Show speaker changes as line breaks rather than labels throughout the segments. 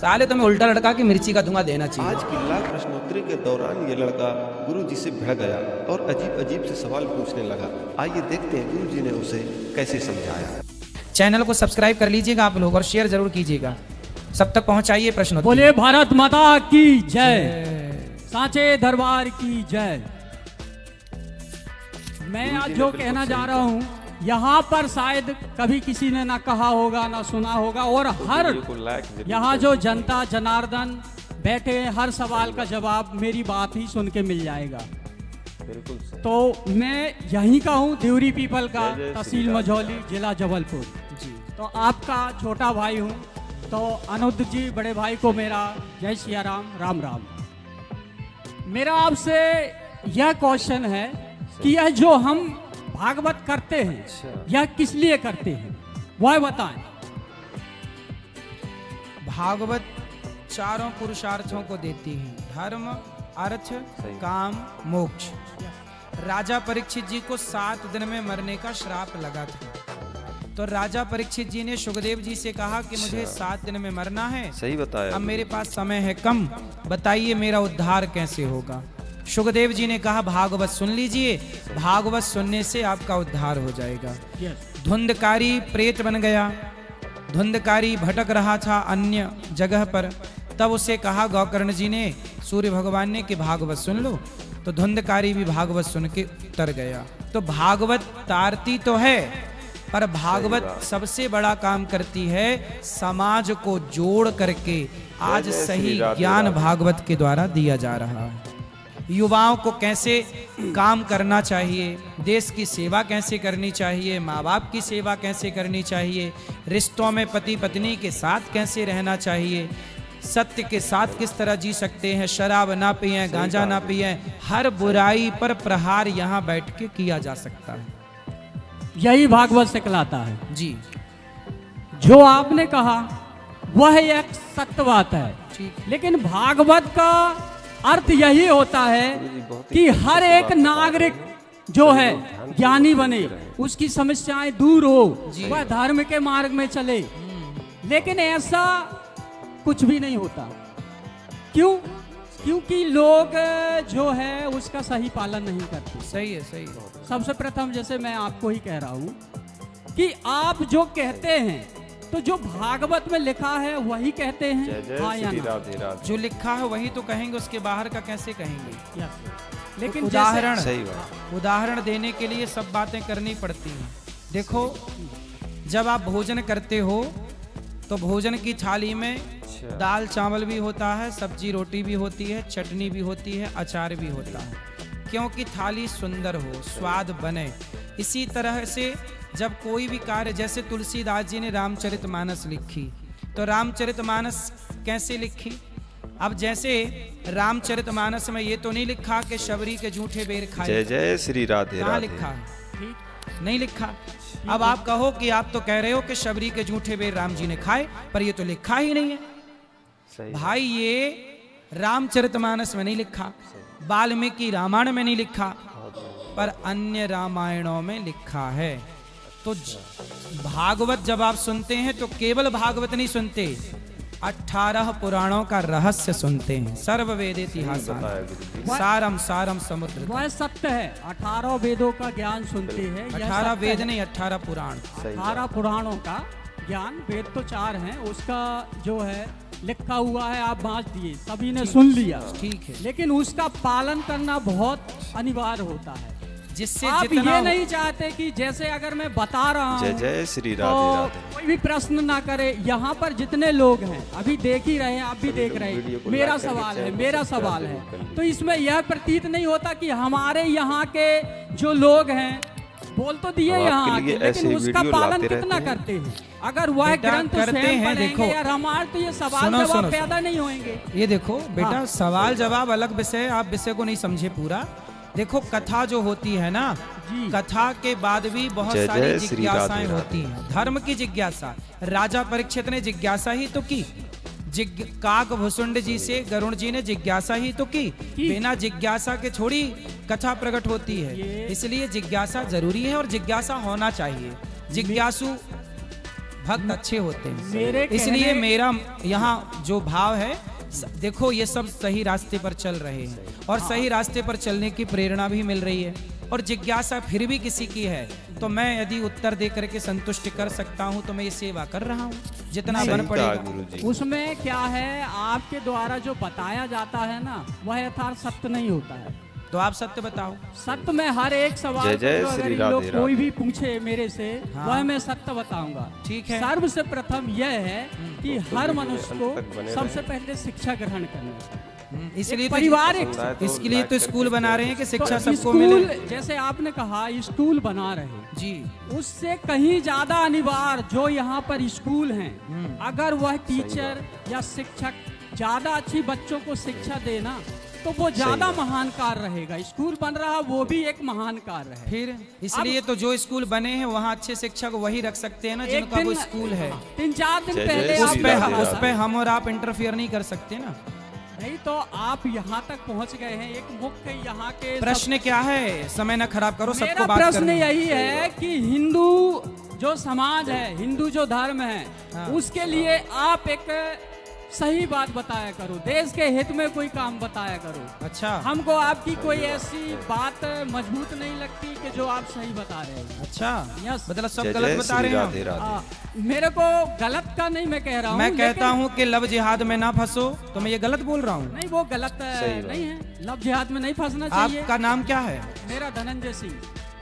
साले तुम्हें उल्टा लटका के मिर्ची का धुआं देना चाहिए।
आज की लाख प्रश्नोत्तरी के दौरान ये लड़का गुरु जी से भिड़ गया और अजीब अजीब से सवाल पूछने लगा। आइए देखते हैं गुरु जी ने उसे कैसे समझाया।
चैनल को सब्सक्राइब कर लीजिएगा आप लोग और शेयर जरूर कीजिएगा, सब तक पहुंचाइए प्रश्न।
बोले भारत माता की जय, सांचे दरबार की जय। मैं आज जो कहना जा रहा हूँ यहाँ पर शायद कभी किसी ने ना कहा होगा ना सुना होगा, और हर यहाँ जो जनता जनार्दन बैठे हर सवाल का जवाब मेरी बात ही सुन के मिल जाएगा। तो मैं यहीं का हूँ, देवरी पीपल का, तहसील मझौली, जिला जबलपुर जी। तो आपका छोटा भाई हूँ, तो अनुद जी बड़े भाई को मेरा जय सिया राम, राम राम। मेरा आपसे यह क्वेश्चन है कि यह जो हम भागवत करते हैं यह किस लिए करते हैं, वह बताएं।
भागवत चारों पुरुषार्थों को देती है, धर्म अर्थ काम मोक्ष। राजा परीक्षित जी को 7 दिन में मरने का श्राप लगा था, तो राजा परीक्षित जी ने सुखदेव जी से कहा कि मुझे 7 दिन में मरना है,
सही बताया।
अब मेरे पास समय है कम, बताइए मेरा उद्धार कैसे होगा। सुखदेव जी ने कहा भागवत सुन लीजिए, भागवत सुनने से आपका उद्धार हो जाएगा। धुंधकारी प्रेत बन गया, धुंधकारी भटक रहा था अन्य जगह पर, तब उसे कहा गौकर्ण जी ने, सूर्य भगवान ने, कि भागवत सुन लो, तो धुंधकारी भी भागवत सुन के उतर गया। तो भागवत तारती तो है, पर भागवत सबसे बड़ा काम करती है, समाज को जोड़ करके आज सही ज्ञान भागवत के द्वारा दिया जा रहा है। युवाओं को कैसे काम करना चाहिए, देश की सेवा कैसे करनी चाहिए, माँ बाप की सेवा कैसे करनी चाहिए, रिश्तों में पति पत्नी के साथ कैसे रहना चाहिए, सत्य के साथ किस तरह जी सकते हैं, शराब ना पिएं, गांजा ना पिएं, हर बुराई पर प्रहार यहाँ बैठ के किया जा सकता है।
यही भागवत से कहलाता है
जी।
जो आपने कहा वह एक सत्य बात है, लेकिन भागवत का अर्थ यही होता है कि हर एक नागरिक जो है ज्ञानी बने, उसकी समस्याएं दूर हो, वह धर्म के मार्ग में चले। लेकिन ऐसा कुछ भी नहीं होता। क्यों? क्योंकि लोग जो है उसका सही पालन नहीं करते।
सही है, सही है।
सबसे प्रथम जैसे मैं आपको ही कह रहा हूँ कि आप जो कहते हैं, तो जो भागवत में लिखा है वही कहते हैं, हाँ या ना?
जो लिखा है वही तो कहेंगे, उसके बाहर का कैसे कहेंगे।
लेकिन
उदाहरण देने के लिए सब बातें करनी पड़ती हैं। देखो, जब आप भोजन करते हो तो भोजन की थाली में दाल चावल भी होता है, सब्जी रोटी भी होती है, चटनी भी होती है, अचार भी होता है, क्योंकि थाली सुंदर हो, स्वाद बने। इसी तरह से जब कोई भी कार्य, जैसे तुलसीदास जी ने रामचरितमानस लिखी, तो रामचरितमानस कैसे लिखी? अब जैसे रामचरितमानस में ये तो नहीं लिखा कि शबरी के जूठे बेर खाए।
जय जय श्री राधे
कहाँ
राधे।
लिखा है? नहीं लिखा। अब आप कहो कि आप तो कह रहे हो कि शबरी के जूठे बेर राम जी ने खाए, पर ये तो लिखा ही नहीं है। भाई ये रामचरितमानस में नहीं लिखा, वाल्मीकि रामायण में नहीं लिखा, पर अन्य रामायणों में लिखा है। तो भागवत जब आप सुनते हैं तो केवल भागवत नहीं सुनते, 18 पुराणों का रहस्य सुनते हैं। सर्ववेद इतिहास सारम सारम समुद्र।
वह सत्य है, 18 वेदों का ज्ञान सुनते हैं।
18 वेद नहीं, 18 पुराण।
18 पुराणों का ज्ञान, वेद तो 4 हैं, उसका जो है लिखा हुआ है, आप बांट दिए, सभी ने सुन लिया, ठीक है, लेकिन उसका पालन करना बहुत अनिवार्य होता है।
जिससे
आप ये नहीं चाहते कि जैसे अगर मैं बता रहा हूँ,
जय जय श्री राधे
तो
राधे,
कोई भी प्रश्न ना करे। यहाँ पर जितने लोग हैं अभी देख ही रहे हैं, आप भी देख रहे हैं, मेरा सवाल है, मेरा सवाल है, तो इसमें यह प्रतीत नहीं होता कि हमारे यहाँ के जो लोग हैं बोल तो दिए यहाँ आके, लेकिन उसका पालन कितना करते हैं। अगर वह ग्रंथ
करते हैं, देखो
या रामायण, तो ये सवाल जवाब पैदा नहीं होंगे।
ये देखो बेटा, सवाल जवाब अलग विषय, आप विषय को नहीं समझे पूरा। देखो, कथा जो होती है ना, कथा के बाद भी बहुत सारी जिज्ञासाएं होती हैं। धर्म की जिज्ञासा, राजा परीक्षित ने जिज्ञासा ही तो की, काक भुसुंड जी से गरुण जी ने जिज्ञासा ही तो की। बिना जिज्ञासा के थोड़ी कथा प्रकट होती है, इसलिए जिज्ञासा जरूरी है और जिज्ञासा होना चाहिए। जिज्ञासु भक्त अच्छे होते हैं।
मेरे
इसलिए
कहने-
मेरा यहाँ जो भाव है, देखो ये सब सही रास्ते पर चल रहे हैं और सही रास्ते पर चलने की प्रेरणा भी मिल रही है, और जिज्ञासा फिर भी किसी की है तो मैं यदि उत्तर दे करके संतुष्ट कर सकता हूँ तो मैं ये सेवा कर रहा हूँ जितना बन पड़ेगा।
गुरुजी
उसमें क्या है, आपके द्वारा जो बताया जाता है ना, वह यथार्थ सत्य नहीं होता है।
तो आप सत्य बताओ।
सत्य में हर एक सवाल
जय जय
को अगर
श्री
ये लोग
राधे
कोई
राधे।
भी पूछे मेरे से,
हाँ।
वह मैं सत्य बताऊंगा।
ठीक है।
सर्वसे प्रथम यह है कि हर मनुष्य को
अंत तक बने
सबसे पहले शिक्षा ग्रहण करनी
इसलिए
एक
तो
पारिवारिक
इसलिए तो स्कूल बना रहे हैं कि शिक्षा
तो
सबको मिले।
स्कूल, जैसे आपने कहा स्कूल बना रहे हैं,
जी
उससे कहीं ज्यादा अनिवार्य जो यहाँ पर स्कूल हैं, अगर वह टीचर या शिक्षक ज्यादा अच्छी बच्चों को शिक्षा देना तो वो ज्यादा महान कार्य रहेगा। स्कूल बन रहा वो भी एक महान कार्य है।
फिर इसलिए तो जो स्कूल बने हैं वहाँ अच्छे शिक्षक वही रख सकते हैं ना
एक
जिनका वो
दिन-
स्कूल है।
3-4 दिन
जय
पहले
जय
उस
श्री
पे
राधे
उस
राधे।
पे हम और आप इंटरफियर नहीं कर सकते ना।
नहीं तो आप यहाँ तक पहुँच गए हैं। एक मुख्य यहाँ के
प्रश्न क्या है, समय न खराब करो, सबको
मेरा
बात
प्रश्न
करनी है।
यही है कि हिंदू जो समाज है, हिंदू जो धर्म है,
हाँ।
उसके लिए आप एक सही बात बताया करो, देश के हित में कोई काम बताया करो।
अच्छा
हमको आपकी कोई ऐसी बात मजबूत नहीं लगती कि जो आप सही बता रहे हैं।
अच्छा
यस।
मतलब सब
जय
गलत
जय
बता
श्री
रहे हैं
राधे
हम।
राधे।
मेरे को गलत का नहीं मैं कह रहा हूँ,
मैं कहता
लेकिन-
हूँ कि लव जिहाद में ना फंसो, तो मैं ये गलत बोल रहा हूँ।
नहीं वो गलत
सही बात।
नहीं है, लव जिहाद में नहीं फंसना चाहिए।
आपका नाम क्या है?
मेरा धनंजय सिंह।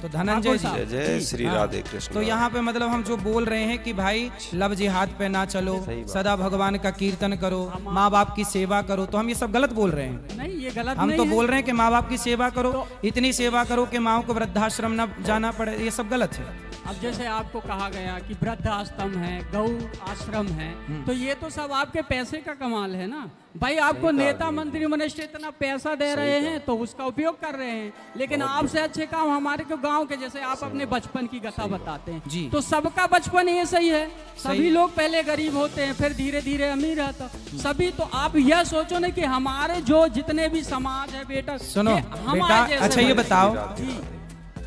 तो धनंजय
ठाकुर
जी।
साहब।
जय जय श्री
हाँ।
राधे कृष्ण।
तो यहाँ पे मतलब हम जो बोल रहे हैं कि भाई लव जिहाद पे ना चलो, सदा भगवान का कीर्तन करो, माँ बाप की सेवा करो, तो हम ये सब गलत बोल रहे हैं।
नहीं ये गलत
हम
नहीं
तो
है।
बोल रहे हैं कि माँ बाप की सेवा करो, इतनी सेवा करो कि माँ को वृद्धाश्रम न जाना पड़े, ये सब गलत है।
अब जैसे आपको कहा गया कि वृद्ध आश्रम है, गौ आश्रम है, तो ये तो सब आपके पैसे का कमाल है ना भाई। आपको नेता मंत्री मिनिस्टर इतना पैसा दे रहे हैं तो उसका उपयोग कर रहे हैं, लेकिन आपसे अच्छे काम हमारे को गांव के, जैसे आप अपने बचपन की कथा बताते हैं
जी।
तो सबका बचपन ये सही है। सभी लोग पहले गरीब होते हैं, फिर धीरे धीरे अमीर रहता सभी। तो आप यह सोचो ना कि हमारे जो जितने भी समाज है बेटा,
सुनो
ये हमारे
बेटा,
जैसे
अच्छा ये
बने।
बताओ,
जी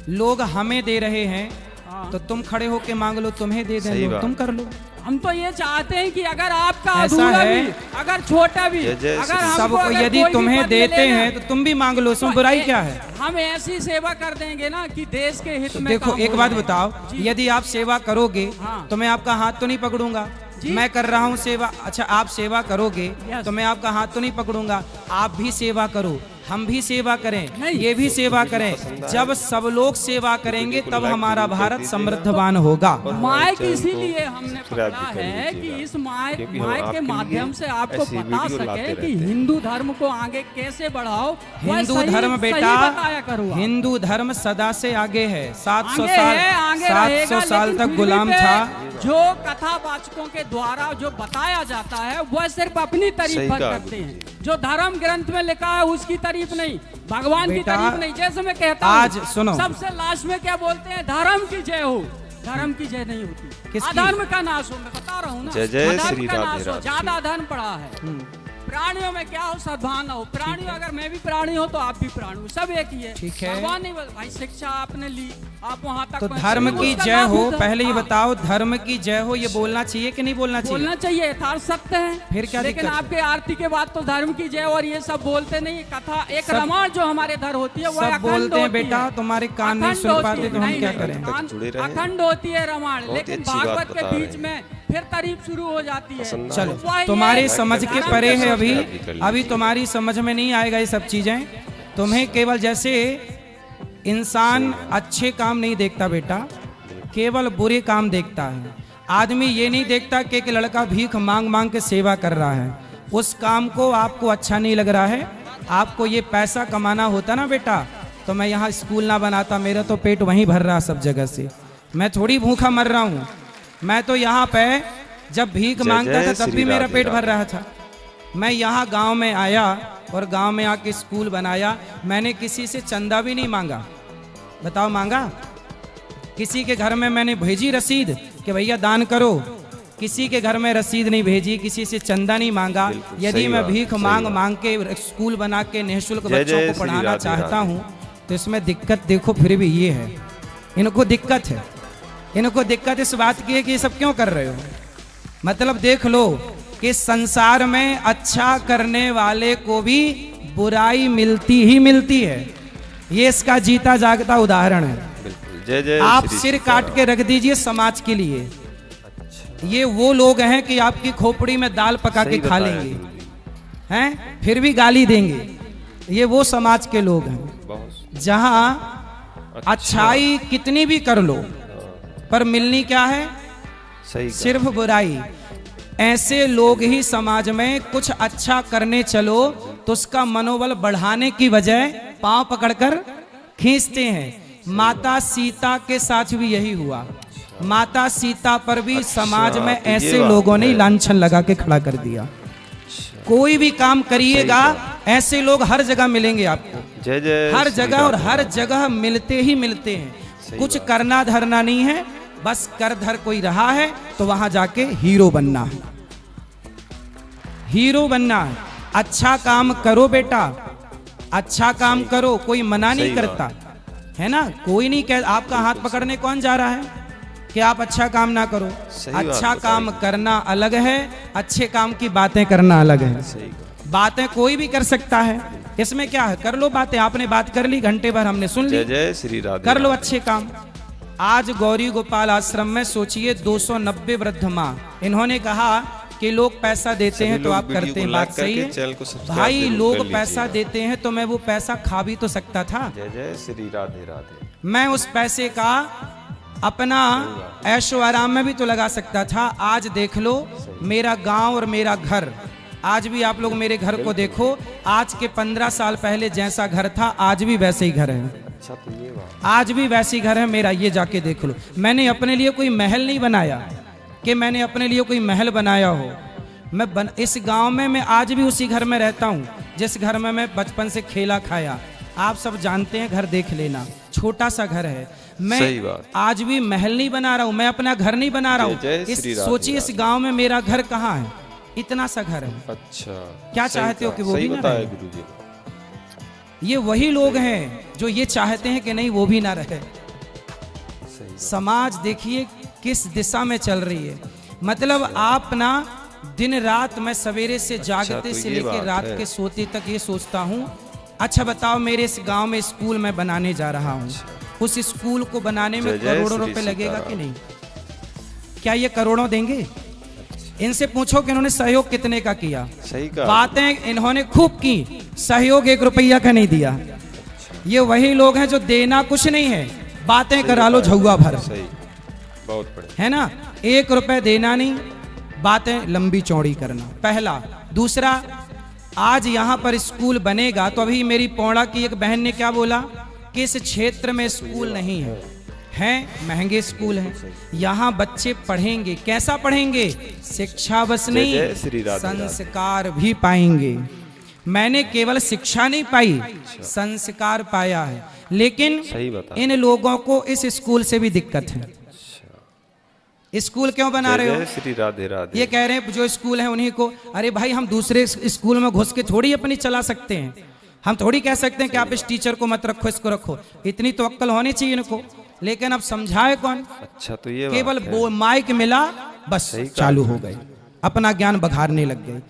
लोग हमें दे रहे हैं
हाँ।
तो तुम खड़े होके मांग लो, तुम्हें दे
सही
दें,
बात।
तुम कर लो।
हम तो ये चाहते हैं कि अगर आपका
ऐसा
अधूरा
है।
भी, अगर छोटा भी,
जय जय
अगर हमको
सबको
अगर
यदि
कोई भी
तुम्हें
पद
देते
मिले ना,
हैं तो तुम भी मांग लो, उसमें
तो
बुराई
ए-
क्या है?
हम ऐसी सेवा कर देंगे ना कि देश के हित में
देखो
काम
एक
हो
बात
जाए।
बताओ,
जी।
यदि आप सेवा करोगे
हाँ।
तो मैं आपका हाथ तो नहीं पकड़ूंगा।
जी।
मैं कर रहा हूँ सेवा, अच्छा आप सेवा करोगे
यस।
तो मैं आपका हाथ तो नहीं पकड़ूंगा। आप भी सेवा करो, हम भी सेवा करें,
नहीं।
ये भी सेवा करें। जब सब लोग सेवा करेंगे तब हमारा भारत समृद्धवान होगा।
माइक इसीलिए हमने पकड़ा
सब्सक्राइब भी कर
है कि
लीजिएगा।
इस माइक
क्योंकि हम
माइक के
आपके
माध्यम
लिए
से आपको
ऐसी
बता
वीडियो लाते
सके कि
रहते हैं।
हिंदू धर्म को आगे कैसे बढ़ाओ। वह
हिंदू
सही-
धर्म
सही
बेटा,
बताया करो आप।
हिंदू धर्म सदा से आगे है। 700
आगे
साल
है, आगे
700
रहेगा,
साल
लेकिन
तक
फिर
गुलाम
भी पे
था।
जो कथावाचकों के द्वारा जो बताया जाता है वह सिर्फ अपनी तारीफ
सही
भर
कहा
करते हैं। जो धर्म ग्रंथ में लिखा है उसकी तारीफ नहीं, भगवान की
बेटा,
तारीफ नहीं। जैसे मैं कहता हूँ,
आज सुनो।
सबसे लास्ट में क्या बोलते हैं, धर्म की जय हो। धर्म की जय नहीं होती,
किसकी?
अधर्म का नाश हो। मैं बता रहा हूँ ना,
जय जय
अधर्म
श्री
का
राधे
नाश हो।
राधे।
ज्यादा धर्म पड़ा है। प्राणियों में क्या हो, सद्भावना हो। प्राणी अगर मैं भी प्राणी हो तो आप भी प्राणी हो, सब एक ही है।
ठीक है।
भगवान नहीं बोल- भाई शिक्षा आपने ली, आप वहाँ तक
तो
पहुंचे।
धर्म की
उसका
जय
लाभ
हो,
होता है।
पहले ये
हाँ।
बताओ, धर्म की जय हो ये बोलना चाहिए कि नहीं बोलना चाहिए?
बोलना चाहिए, यथार्थ सत्य है।
फिर क्या
लेकिन
दिक्कत है?
आपके आरती के बाद तो धर्म की जय और ये सब बोलते नहीं। कथा एक
सब-
रामायण जो हमारे धर होती है वो
सब
अखंड
बोलते हैं
होती है।
बेटा, तुम्हारे कान नहीं
अखंड
सुन
होती
पाते
है।
तो हम
नहीं,
क्या
नहीं,
करें?
तक जुड़े रहें।
अखंड होती है रामायण,
बहुत ही
लेकिन
अच्छी बात
भागवत के
बता रहे
बीच
हैं।
में फिर तारीफ शुरू हो जाती है।
पसंद
चलो
वह ये
तुम्हारे
है,
समझ के
धर्म
परे है, अभी
सब्सक्राइब भी कर लीजिए।
अभी तुम्हारी समझ में नहीं आएगा ये सब चीजें। तुम्हें केवल जैसे इंसान अच्छे काम नहीं देखता बेटा, केवल बुरे काम देखता है। आदमी ये नहीं देखता कि एक लड़का भीख मांग मांग के सेवा कर रहा है, उस काम को आपको अच्छा नहीं लग रहा है। आपको ये पैसा कमाना होता ना बेटा तो मैं यहाँ स्कूल ना बनाता, मेरा तो पेट वहीं भर रहा सब जगह से। मैं थोड़ी भूखा मर रहा हूँ, मैं तो यहाँ पे जब भीख
जय
मांगता
जय
था तब
श्री
भी मेरा
राधे
पेट भर
राधे।
रहा था। मैं यहाँ गांव में आया और गांव में आके स्कूल बनाया। मैंने किसी से चंदा भी नहीं मांगा, बताओ मांगा? किसी के घर में मैंने भेजी रसीद कि भैया दान करो, किसी के घर में रसीद नहीं भेजी, किसी से चंदा नहीं मांगा।
बिल्कुल,
यदि
सही
मैं
बात,
भीख
सही
मांग
बात।
मांग के स्कूल बना के निःशुल्क
जय
बच्चों
जय
को
श्री
पढ़ाना
राधे
चाहता
राधे।
हूँ तो इसमें दिक्कत देखो फिर भी ये है, इनको दिक्कत है। इनको दिक्कत इस बात की है कि ये सब क्यों कर रहे हो। मतलब देख लो कि संसार में अच्छा करने वाले को भी बुराई मिलती ही मिलती है। ये इसका जीता जागता उदाहरण है।
बिल्कुल। जय जय
आप
श्री
सिर
सीताराम।
काट के रख दीजिए समाज के लिए। ये वो लोग हैं कि आपकी खोपड़ी में दाल पका के
सही
खा
बताया
लेंगे,
गुरुजी।
हैं, फिर भी गाली देंगे। ये वो समाज के लोग हैं
बहुत
जहां अच्छाई कितनी भी कर लो पर मिलनी क्या है,
सही कहा।
सिर्फ बुराई। ऐसे लोग ही समाज में कुछ अच्छा करने चलो तो उसका मनोबल बढ़ाने की बजाय पांव पकड़कर खींचते हैं। माता सीता के साथ भी यही हुआ। माता सीता पर भी समाज में
तो ये
ऐसे
बात
लोगों ने
है।
लांछन लगा के खड़ा कर दिया। कोई भी काम करिएगा ऐसे लोग हर जगह मिलेंगे आपको,
जय जय
हर
श्री
जगह, और
राधे।
हर जगह मिलते ही मिलते हैं।
सही
कुछ
बात।
करना धरना नहीं है, बस कर धर कोई रहा है तो वहां जाके हीरो बनना है, हीरो बनना है। अच्छा काम करो बेटा, अच्छा काम करो, कोई मना नहीं
सही
करता है ना। कोई नहीं कह, आपका हाथ पकड़ने कौन जा रहा है कि आप अच्छा काम ना करो।
सही बात
अच्छा
बताई।
काम करना अलग है, अच्छे काम की बातें करना अलग है।
सही कहा।
बातें कोई भी कर सकता है, इसमें क्या है, कर लो बातें। आपने बात कर ली, घंटे भर हमने सुन
जय
ली,
जय श्री राधे।
कर लो
राधे।
अच्छे काम। आज गौरी गोपाल आश्रम में सोचिए 290 वृद्ध माँ, इन्होंने कहा कि लोग पैसा देते
सभी
हैं तो
लोग
आप
वीडियो
करते
को
हैं,
लाइक
बात सही
करके चैनल को
है
सब्सक्राइब
भाई।
जरूर
लोग
कर
पैसा
लीजिएगा।
देते हैं तो मैं वो पैसा खा भी तो सकता था।
जय जय श्री राधे राधे।
मैं उस पैसे का अपना ऐशो आराम में भी तो लगा सकता था। आज देख लो मेरा गांव और मेरा घर, आज भी आप लोग मेरे घर को देखो, आज के 15 साल पहले जैसा घर था आज भी वैसे ही घर है।
अच्छा तो ये बात।
आज भी वैसी घर है मेरा, ये जाके देख लो। मैंने अपने लिए कोई महल नहीं बनाया कि मैंने अपने लिए कोई महल बनाया हो। इस गांव में मैं आज भी उसी घर में रहता हूँ जिस घर में मैं बचपन से खेला खाया। आप सब जानते हैं, घर देख लेना, छोटा सा घर है।
सही
मैं
बात।
आज भी महल नहीं बना रहा हूँ, मैं अपना घर नहीं बना रहा
जय
हूँ।
जय श्री राधे
सोचिए इस
राधे।
गांव में मेरा घर कहाँ है, इतना सा घर है।
अच्छा
क्या
सही
चाहते हो
कहा।
कि वो
सही
भी ना
बताया
रहे?
गुरुजी।
ये वही लोग हैं जो ये चाहते हैं कि नहीं वो भी ना रहे।
सही
समाज देखिए किस दिशा में चल रही है। मतलब आप ना दिन रात, मैं सवेरे से जागते
तो
से
ये
लेकर
बात
रात
है।
के सोते तक ये सोचता हूँ, अच्छा बताओ मेरे इस गांव में स्कूल मैं बनाने जा रहा हूँ, उस स्कूल को बनाने में
जय जय
करोड़ों
श्री
रुपए लगेगा कि
सीताराम।
नहीं? क्या ये करोड़ों देंगे? इनसे पूछो कि इन्होंने सहयोग कितने का किया।
सही कहा।
बातें इन्होंने खूब की, सहयोग 1 रुपया का नहीं दिया। ये वही लोग हैं जो देना कुछ नहीं है, बातें करा लो झुआ भर,
सही, बहुत बढ़िया।
है ना। 1 रुपए देना नहीं, बातें लंबी चौड़ी करना, पहला। दूसरा, आज यहाँ पर स्कूल बनेगा तो अभी मेरी पौड़ा की एक बहन ने क्या बोला कि इस क्षेत्र में स्कूल नहीं है, हैं महंगे स्कूल हैं, यहाँ बच्चे पढ़ेंगे। कैसा पढ़ेंगे? शिक्षा बस
जय
नहीं,
जय श्री राधे राधे।
संस्कार भी पाएंगे। मैंने केवल शिक्षा नहीं पाई, संस्कार पाया है। लेकिन
सही बता।
इन लोगों को इस स्कूल से भी दिक्कत है। स्कूल क्यों बना रहे
जय
हो?
जय श्री राधे राधे।
ये कह रहे हैं जो स्कूल है उन्हीं को। अरे भाई, हम दूसरे स्कूल में घुस के थोड़ी अपनी चला सकते हैं। हम थोड़ी कह सकते हैं कि आप इस टीचर को मत रखो, इसको रखो। इतनी तो अक्ल होनी चाहिए इनको। लेकिन अब समझाए कौन?
अच्छा तो ये
केवल
बात है।
माइक मिला, बस
सही कहा।
चालू हो गए, अपना ज्ञान बघारने लग गए।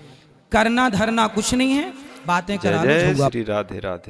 करना धरना कुछ नहीं है, बातें
जय
करा लो
जय
झुआ।
श्री राधे राधे।